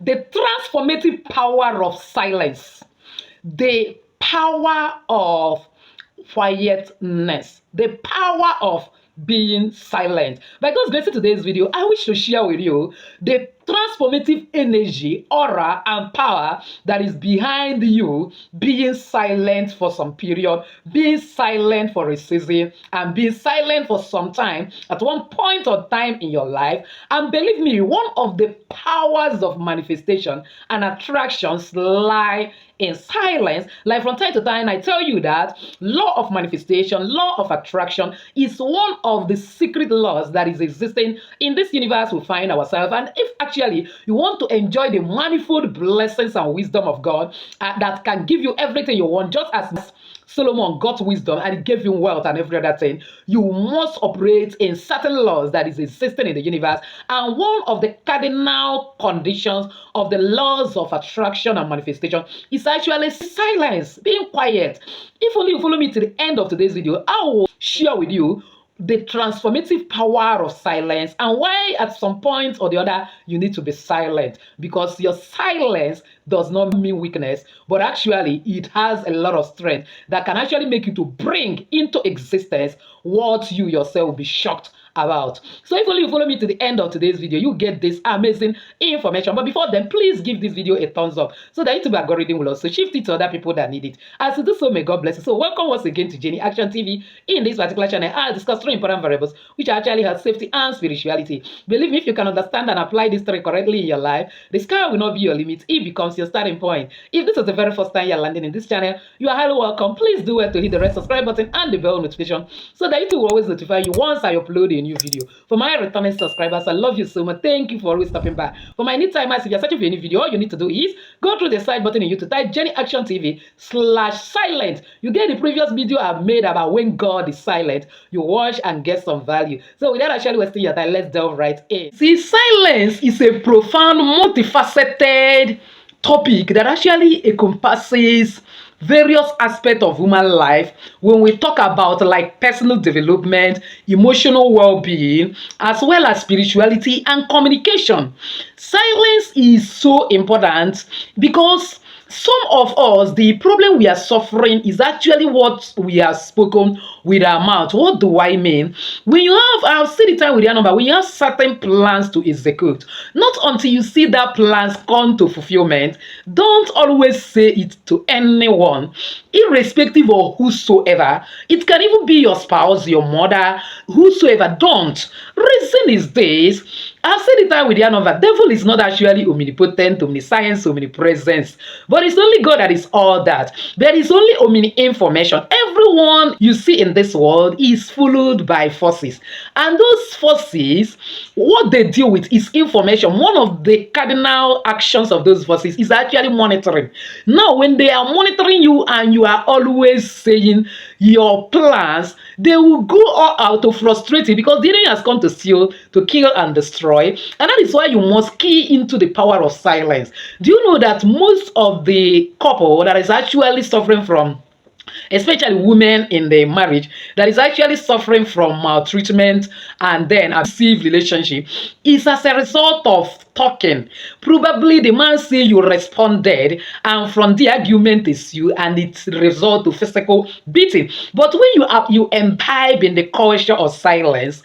the transformative power of silence, the power of quietness, the power of being silent. By God's grace, in today's video, I wish to share with you the transformative energy, aura, and power that is behind you being silent for some period, being silent for a season, and being silent for some time at one point of time in your life. And believe me, one of the powers of manifestation and attractions lie in silence. Like from time to time, I tell you that law of manifestation, law of attraction is one of the secret laws that is existing in this universe we find ourselves. And if actually you want to enjoy the manifold blessings and wisdom of God that can give you everything you want, just as Solomon got wisdom and he gave him wealth and every other thing, you must operate in certain laws that is existing in the universe. And one of the cardinal conditions of the laws of attraction and manifestation is actually silence, being quiet. If only you follow me to the end of today's video, I will share with you the transformative power of silence and why at some point or the other you need to be silent, because your silence does not mean weakness, but actually it has a lot of strength that can actually make you to bring into existence what you yourself will be shocked about. So if only you follow me to the end of today's video, you get this amazing information. But before then, please give this video a thumbs up so that YouTube algorithm will also shift it to other people that need it. As you do so, may God bless you. So welcome once again to Jenny Action TV. In this particular channel, I discuss three important variables which actually have safety and spirituality. Believe me, if you can understand and apply these three correctly in your life, the sky will not be your limit. It becomes your starting point. If this is the very first time you're landing in this channel, you are highly welcome. Please do well to hit the red subscribe button and the bell notification so that YouTube will always notify you once I upload a new video. For my returning subscribers, I love you so much. Thank you for always stopping by. For my new timers, if you're searching for any video, all you need to do is go through the side button in YouTube, type Jenny Action TV/silent. You get the previous video I've made about when God is silent. You watch and get some value. So without actually wasting your time, let's delve right in. See, silence is a profound, multifaceted topic that actually encompasses various aspects of human life when we talk about like personal development, emotional well-being, as well as spirituality and communication. Silence is so important because some of us, the problem we are suffering is actually what we have spoken with our mouth. What do I mean? When you have, I'll see the time with your number, when you have certain plans to execute, not until you see that plans come to fulfillment, don't always say it to anyone, irrespective of whosoever. It can even be your spouse, your mother, whosoever. Don't. Reason is this. I've said it time with your number. Devil is not actually omnipotent, omniscience, omnipresence, but it's only God that is all that. There is only omni-information. Everyone you see in this world is followed by forces, and those forces, what they deal with is information. One of the cardinal actions of those forces is actually monitoring. Now, when they are monitoring you and you are always saying your plans, they will go all out to frustrate you, because the enemy has come to steal, to kill, and destroy. And that is why you must key into the power of silence. Do you know that most of the couple that is actually suffering from, especially women in the marriage, that is actually suffering from maltreatment and then abusive relationship, is as a result of talking? Probably the man say you responded, and from the argument is you, and it result to physical beating. But when you imbibe in the culture of silence,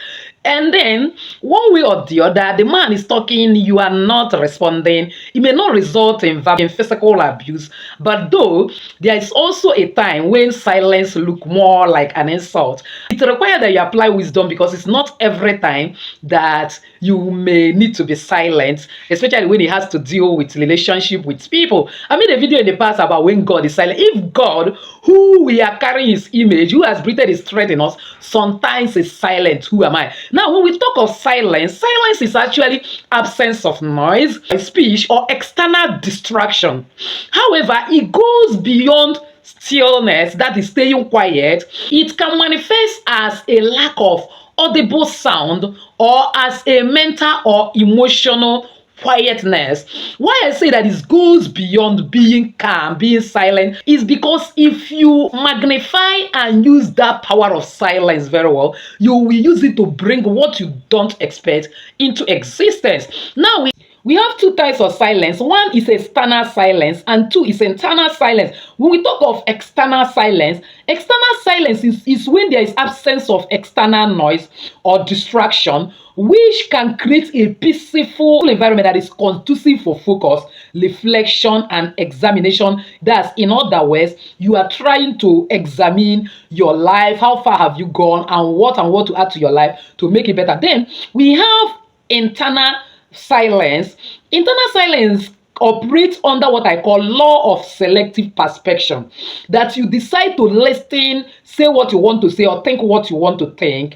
and then one way or the other, the man is talking, you are not responding, it may not result in physical abuse. But though there is also a time when silence look more like an insult, it requires that you apply wisdom, because it's not every time that you may need to be silent, especially when it has to deal with relationship with people. I made a video in the past about when God is silent. If God, who we are carrying his image, who has breathed his strength in us, sometimes is silent, who am I? Now, when we talk of silence, silence is actually absence of noise, speech, or external distraction. However, it goes beyond stillness, that is staying quiet. It can manifest as a lack of audible sound, or as a mental or emotional quietness. Why I say that it goes beyond being calm, being silent, is because if you magnify and use that power of silence very well, you will use it to bring what you don't expect into existence. Now, We have two types of silence. One is external silence, and two is internal silence. When we talk of external silence is when there is absence of external noise or distraction, which can create a peaceful environment that is conducive for focus, reflection, and examination. That's, in other words, you are trying to examine your life. How far have you gone, and what to add to your life to make it better. Then we have internal silence. Internal silence operates under what I call law of selective perspection. That you decide to listen, say what you want to say, or think what you want to think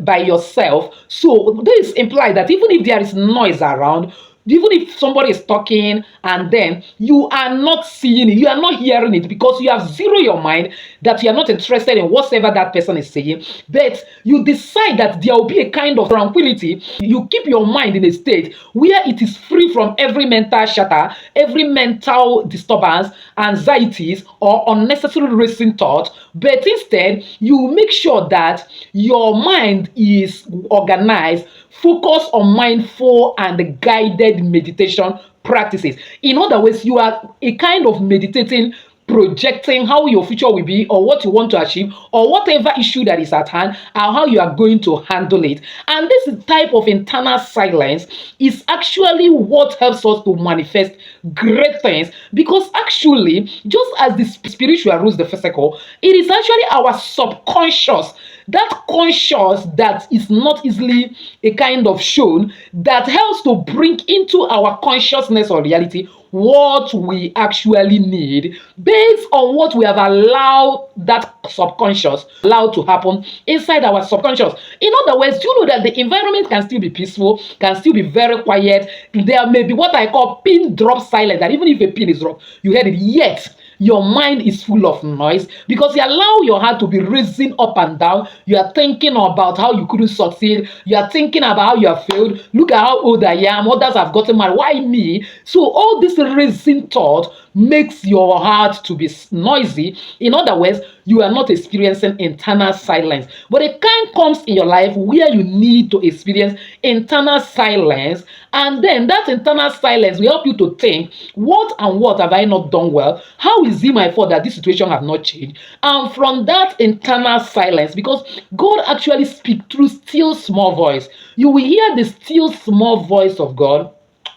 by yourself. So this implies that even if there is noise around, even if somebody is talking and then you are not seeing it, you are not hearing it, because you have zero your mind that you are not interested in whatever that person is saying, but you decide that there will be a kind of tranquility. You keep your mind in a state where it is free from every mental shatter, every mental disturbance, anxieties, or unnecessary racing thought, but instead you make sure that your mind is organized. Focus on mindful and guided meditation practices. In other words, you are a kind of meditating, projecting how your future will be, or what you want to achieve, or whatever issue that is at hand, and how you are going to handle it. And this type of internal silence is actually what helps us to manifest great things, because actually, just as the spiritual rules the physical, it is actually our subconscious, that conscious that is not easily a kind of shown, that helps to bring into our consciousness or reality what we actually need based on what we have allowed that subconscious allowed to happen inside our subconscious. In other words, do you know that the environment can still be peaceful, can still be very quiet? There may be what I call pin drop silence, that even if a pin is dropped, you heard it, yet your mind is full of noise, because you allow your heart to be racing up and down. You are thinking about how you couldn't succeed. You are thinking about how you have failed. Look at how old I am. Others have gotten married. Why me? So all this racing thought makes your heart to be noisy. In other words, you are not experiencing internal silence. But a kind comes in your life where you need to experience internal silence, and then that internal silence will help you to think, what and what have I not done well? How is it my fault that this situation have not changed? And from that internal silence, because God actually speaks through still small voice, you will hear the still small voice of God,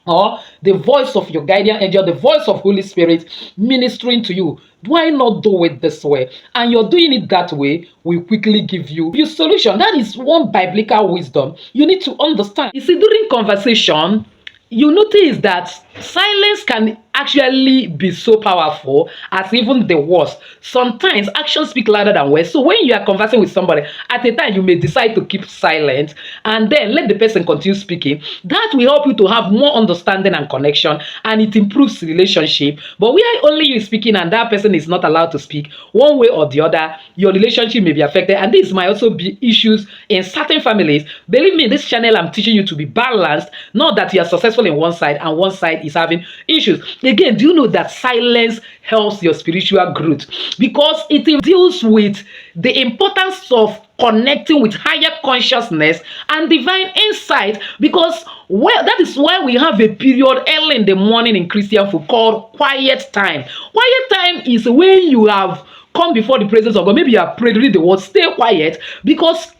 or the voice of your guardian angel, the voice of Holy Spirit ministering to you. Why not do it this way? And you're doing it that way will quickly give you your solution. That is one biblical wisdom you need to understand. You see, during conversation, you notice that silence can actually be so powerful as even the words. Sometimes actions speak louder than words. So when you are conversing with somebody, at a time you may decide to keep silent and then let the person continue speaking. That will help you to have more understanding and connection, and it improves the relationship. But where only you speaking and that person is not allowed to speak, one way or the other, your relationship may be affected. And this might also be issues in certain families. Believe me, this channel I'm teaching you to be balanced, not that you are successful in one side and one side is having issues. Again, do you know that silence helps your spiritual growth? Because it deals with the importance of connecting with higher consciousness and divine insight, because that is why we have a period early in the morning in Christian food called quiet time. Quiet time is when you have come before the presence of God. Maybe you have prayed, read the word, stay quiet, because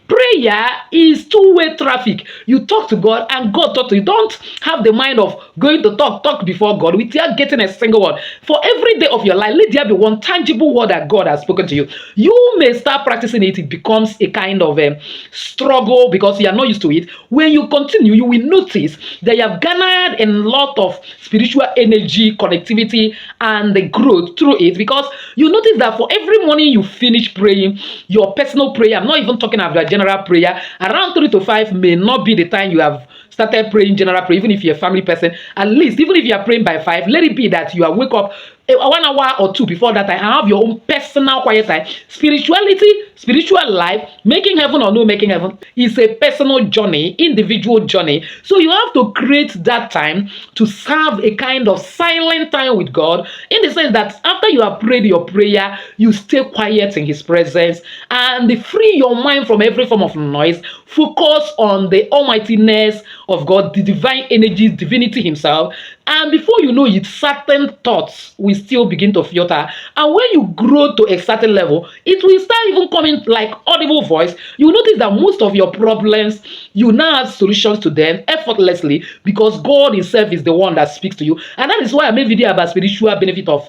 prayer is two-way traffic. You talk to God and God talk to you. Don't have the mind of going to talk before God without getting a single word. For every day of your life, let there be one tangible word that God has spoken to you. You may start practicing it. It becomes a kind of a struggle because you are not used to it. When you continue, you will notice that you have garnered a lot of spiritual energy, connectivity, and the growth through it, because you notice that for every morning you finish praying, your personal prayer, I'm not even talking about general prayer, around 3 to 5 may not be the time you have started praying general prayer. Even if you're a family person, at least even if you are praying by 5, let it be that you are wake up 1 hour or two before that time, and have your own personal quiet time. Spirituality, spiritual life, making heaven or no making heaven, is a personal journey, individual journey. So you have to create that time to serve a kind of silent time with God, in the sense that after you have prayed your prayer, you stay quiet in His presence and free your mind from every form of noise. Focus on the almightiness of God, the divine energy, divinity Himself. And before you know it, certain thoughts will still begin to filter. And when you grow to a certain level, it will start even coming like audible voice. You will notice that most of your problems, you now have solutions to them effortlessly, because God Himself is the one that speaks to you. And that is why I made a video about spiritual benefit of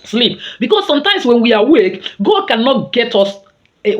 sleep. Because sometimes when we are awake, God cannot get us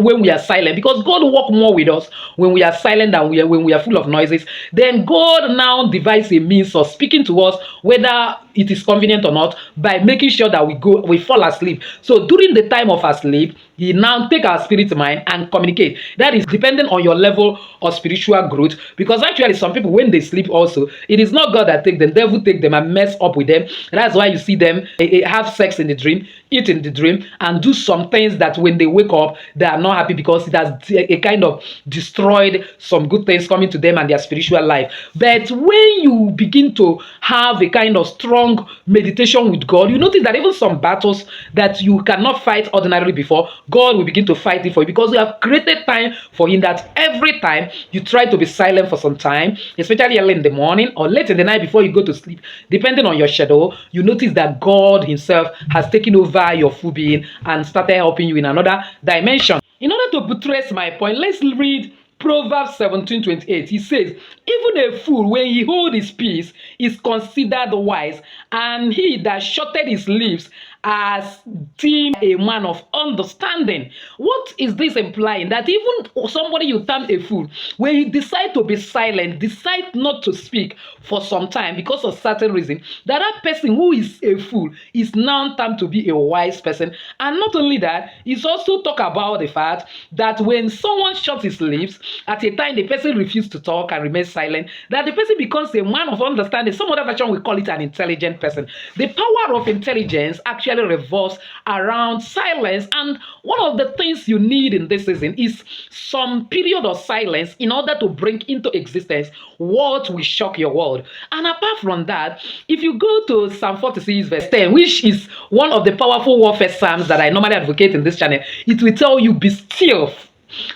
when we are silent, because God work more with us when we are silent than when we are full of noises. Then God now devises a means of speaking to us, whether it is convenient or not, by making sure that we fall asleep. So during the time of our sleep, He now take our spirit mind and communicate. That is dependent on your level of spiritual growth, because actually some people, when they sleep also, it is not God that take them, devil take them and mess up with them. That's why you see them have sex in the dream, eat in the dream, and do some things that when they wake up, they are not happy, because it has a kind of destroyed some good things coming to them and their spiritual life. But when you begin to have a kind of strong meditation with God, you notice that even some battles that you cannot fight ordinarily before, God will begin to fight it for you, because you have created time for Him. That every time you try to be silent for some time, especially early in the morning or late in the night before you go to sleep, depending on your schedule, you notice that God Himself has taken over your full being and started helping you in another dimension. In order to buttress my point, let's read Proverbs 17:28. He says, even a fool, when he hold his peace, is considered wise, and he that shutteth his lips as deemed a man of understanding. What is this implying? That even somebody you term a fool, when he decide to be silent, decide not to speak for some time because of certain reason, that person who is a fool is now termed to be a wise person. And not only that, he's also talk about the fact that when someone shuts his lips, at a time the person refuses to talk and remains silent, that the person becomes a man of understanding. Some other version will call it an intelligent person. The power of intelligence actually revolves around silence, and one of the things you need in this season is some period of silence in order to bring into existence what will shock your world. And apart from that, if you go to Psalm 46 verse 10, which is one of the powerful warfare psalms that I normally advocate in this channel, it will tell you, be still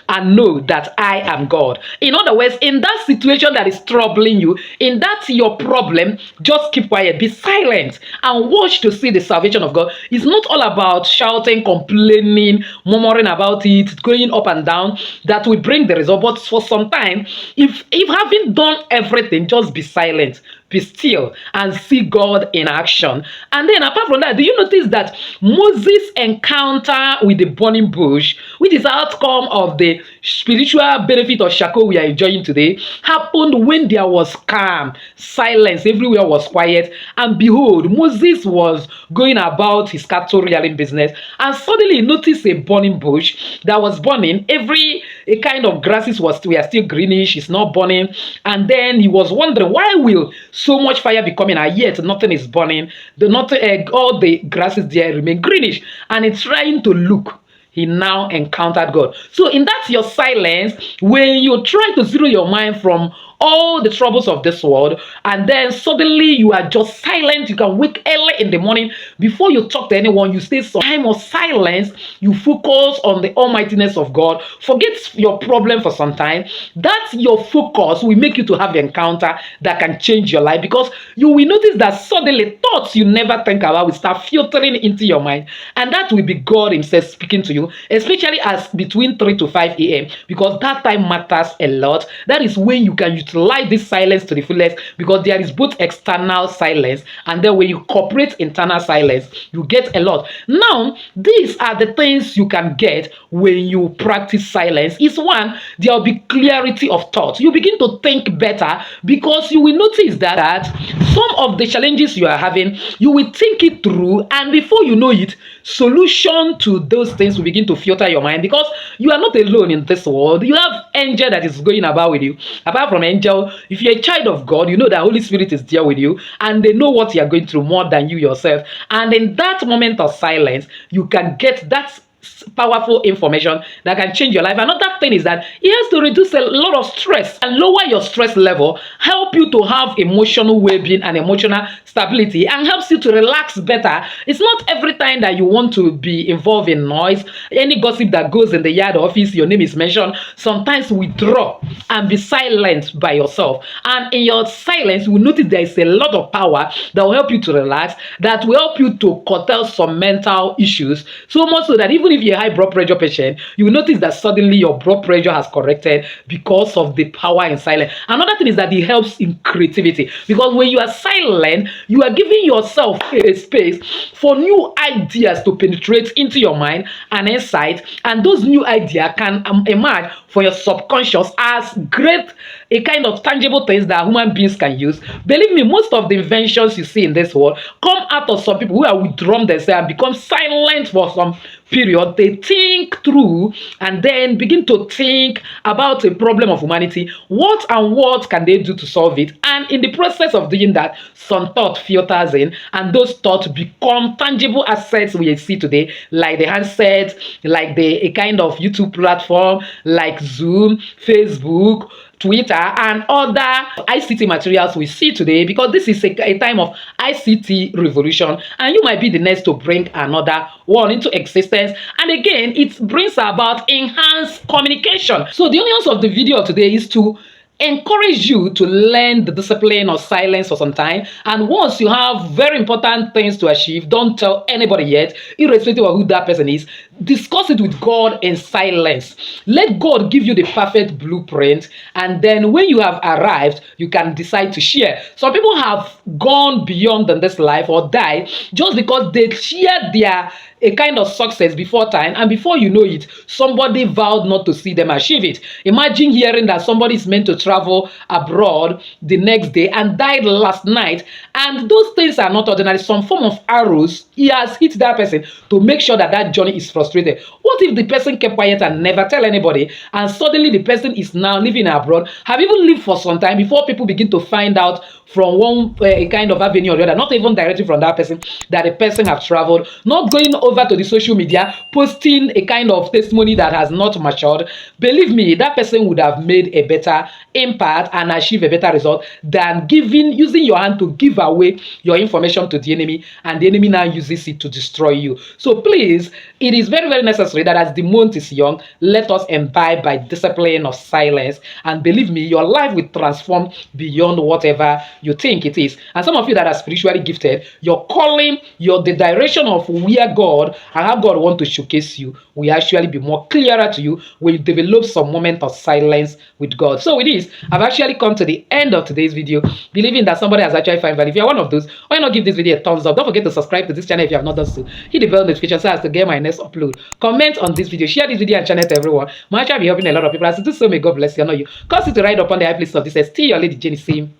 and know that I am God. In other words, in that situation that is troubling you, in that your problem, just keep quiet, be silent, and watch to see the salvation of God. It's not all about shouting, complaining, murmuring about it, going up and down, that will bring the result. But for some time, if having done everything, just be silent, be still, and see God in action. And then apart from that, do you notice that Moses' encounter with the burning bush, which is the outcome of the spiritual benefit of Shako we are enjoying today, happened when there was calm, silence, everywhere was quiet, and behold, Moses was going about his cattle rearing business, and suddenly he noticed a burning bush that was burning. Every a kind of grasses were still greenish, it's not burning, and then he was wondering, why will so much fire be coming, and yet nothing is burning? All the grasses there remain greenish, and it's trying to look. He now encountered God. So in that your silence, when you try to zero your mind from all the troubles of this world, and then suddenly you are just silent, you can wake early in the morning, before you talk to anyone, you stay some time of silence, you focus on the almightiness of God, forget your problem for some time. That your focus will make you to have an encounter that can change your life, because you will notice that suddenly thoughts you never think about will start filtering into your mind, and that will be God Himself speaking to you, especially as between 3 to 5 a.m. because that time matters a lot. That is when you can utilize this silence to the fullest, because there is both external silence, and then when you incorporate internal silence, you get a lot. Now, these are the things you can get when you practice silence. Is one, there will be clarity of thought. You begin to think better, because you will notice that some of the challenges you are having, you will think it through, and before you know it, solution to those things will begin begin to filter your mind, because you are not alone in this world. You have angel that is going about with you. Apart from angel, if you're a child of God, you know that Holy Spirit is there with you, and they know what you are going through more than you yourself. And in that moment of silence, you can get that powerful information that can change your life. Another thing is that it has to reduce a lot of stress and lower your stress level, help you to have emotional well-being and emotional stability, and helps you to relax better. It's not every time that you want to be involved in noise, any gossip that goes in the yard office, your name is mentioned. Sometimes withdraw and be silent by yourself, and in your silence you will notice there is a lot of power that will help you to relax, that will help you to curtail some mental issues, so much so that even if you're a high blood pressure patient, you will notice that suddenly your blood pressure has corrected because of the power in silence. Another thing is that it helps in creativity, because when you are silent, you are giving yourself a space for new ideas to penetrate into your mind and insight, and those new ideas can emerge for your subconscious as a kind of tangible things that human beings can use. Believe me, most of the inventions you see in this world come out of some people who are withdrawn themselves and become silent for some period. They think through and then begin to think about a problem of humanity. What and what can they do to solve it? And in the process of doing that, some thought filters in, and those thoughts become tangible assets we see today, like the handset, like a kind of YouTube platform, like Zoom, Facebook, Twitter, and other ICT materials we see today, because this is a time of ICT revolution, and you might be the next to bring another one into existence. And again, it brings about enhanced communication. So the audience of the video today is to encourage you to learn the discipline of silence for some time. And once you have very important things to achieve, don't tell anybody yet, irrespective of who that person is. Discuss it with God in silence. Let God give you the perfect blueprint, and then when you have arrived, you can decide to share. Some people have gone beyond in this life or died just because they shared a kind of success before time, and before you know it, somebody vowed not to see them achieve it. Imagine hearing that somebody is meant to travel abroad the next day and died last night, and those things are not ordinary. Some form of arrows he has hit that person to make sure that that journey is frustrated. What if the person kept quiet and never tell anybody, and suddenly the person is now living abroad, have even lived for some time before people begin to find out from one kind of avenue or the other, not even directly from that person, that the person have traveled, not going over to the social media, posting a kind of testimony that has not matured. Believe me, that person would have made a better impact and achieve a better result than using your hand to give away your information to the enemy, and the enemy now uses it to destroy you. So please, it is very, very necessary that as the month is young, let us imbibe by discipline of silence, and believe me, your life will transform beyond whatever you think it is. And some of you that are spiritually gifted, your calling, the direction of where God and how God wants to showcase you will actually be more clearer to you when you develop some moment of silence with God. So with this, I've actually come to the end of today's video, believing that somebody has actually found value. If you're one of those, why not give this video a thumbs up? Don't forget to subscribe to this channel if you have not done so. Hit the bell notification so as to get my next upload. Comment on this video, share this video and channel to everyone. I'm actually be helping a lot of people. As to do so, may God bless you. I know you. Cause it to ride upon the high place of this. Still your lady Jenny. Same.